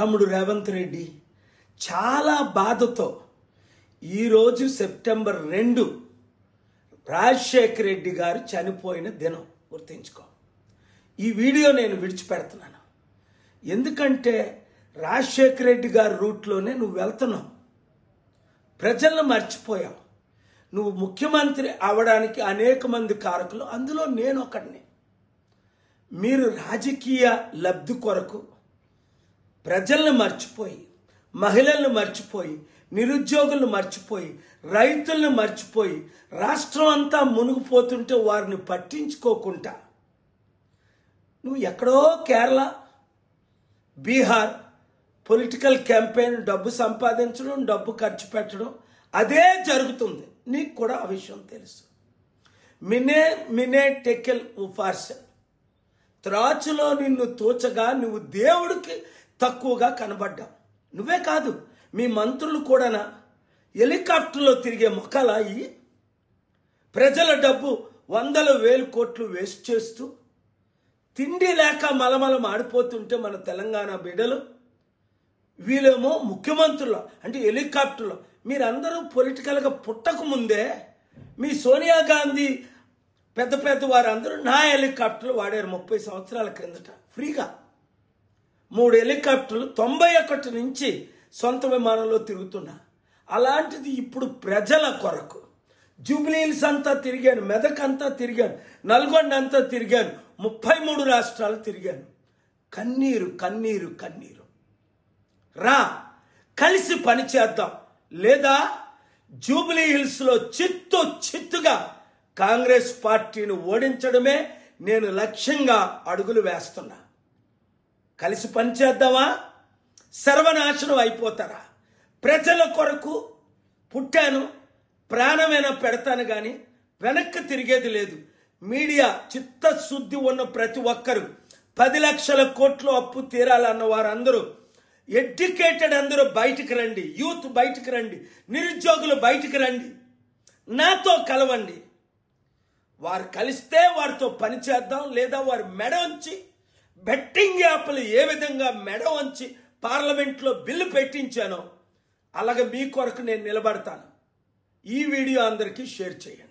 తమ్ముడు రేవంత్ రెడ్డి చాలా బాధతో ఈరోజు సెప్టెంబర్ 2 రాజశేఖర్ రెడ్డి గారు చనిపోయిన దినం గుర్తుంచుకో. ఈ వీడియో నేను విడిచిపెడుతున్నాను ఎందుకంటే రాజశేఖర్ రెడ్డి గారి రూట్లోనే నువ్వు వెళ్తున్నావు. ప్రజలను మర్చిపోయావు. నువ్వు ముఖ్యమంత్రి అవడానికి అనేక మంది కారకులు, అందులో నేను ఒకడిని. మీరు రాజకీయ లబ్ధి కొరకు ప్రజలను మర్చిపోయి, మహిళలను మర్చిపోయి, నిరుద్యోగులను మర్చిపోయి, రైతులను మర్చిపోయి, రాష్ట్రం అంతా మునిగిపోతుంటే వారిని పట్టించుకోకుండా నువ్వు ఎక్కడో కేరళ, బీహార్ పొలిటికల్ క్యాంపెయిన్, డబ్బు సంపాదించడం, డబ్బు ఖర్చు పెట్టడం అదే జరుగుతుంది. నీకు కూడా ఆ విషయం తెలుసు. మినే టెకెల్ ఉఫార్సల్, త్రాచులో నిన్ను తోచగా నువ్వు దేవుడికి తక్కువగా కనబడ్డావు. నువ్వే కాదు, మీ మంత్రులు కూడా హెలికాప్టర్లో తిరిగే మొక్కలా ఈ ప్రజల డబ్బు 100,000 కోట్లు వేస్ట్ చేస్తూ తిండి లేక మలమలం ఆడిపోతుంటే మన తెలంగాణ బిడ్డలు, వీళ్ళేమో ముఖ్యమంత్రులు అంటే హెలికాప్టర్లో. మీరందరూ పొలిటికల్గా పుట్టక ముందే మీ సోనియా గాంధీ పెద్ద పెద్ద వారందరూ నా హెలికాప్టర్లు వాడారు 30 సంవత్సరాల క్రిందట ఫ్రీగా. 3 హెలికాప్టర్లు 91 నుంచి సొంత విమానంలో తిరుగుతున్నా. అలాంటిది ఇప్పుడు ప్రజల కొరకు జూబ్లీహిల్స్ అంతా తిరిగాను, మెదక్ అంతా తిరిగాను, నల్గొండ అంతా తిరిగాను, 33 రాష్ట్రాలు తిరిగాను. కన్నీరు కన్నీరు కన్నీరు. రా కలిసి పని చేద్దాం, లేదా జూబ్లీహిల్స్లో చిత్తుగా కాంగ్రెస్ పార్టీని ఓడించడమే నేను లక్ష్యంగా అడుగులు వేస్తున్నా. కలిసి పనిచేద్దామా? సర్వనాశనం అయిపోతారా? ప్రజల కొరకు పుట్టాను, ప్రాణమైనా పెడతాను, కానీ వెనక్కి తిరిగేది లేదు. మీడియా చిత్తశుద్ధి ఉన్న ప్రతి ఒక్కరు 10 లక్షల కోట్లు అప్పు తీరాలన్న వారందరూ, ఎడ్యుకేటెడ్ అందరూ బయటికి రండి, యూత్ బయటికి రండి, నిరుద్యోగులు బయటికి రండి, నాతో కలవండి. వారు కలిస్తే వారితో పని చేద్దాం, లేదా వారి మెడ వంచి బెట్టింగ్ యాప్లు ఏ విధంగా మెడ వంచి పార్లమెంట్లో బిల్లు పెట్టించానో అలాగే మీ కొరకు నేను నిలబడతాను. ఈ వీడియో అందరికీ షేర్ చేయండి.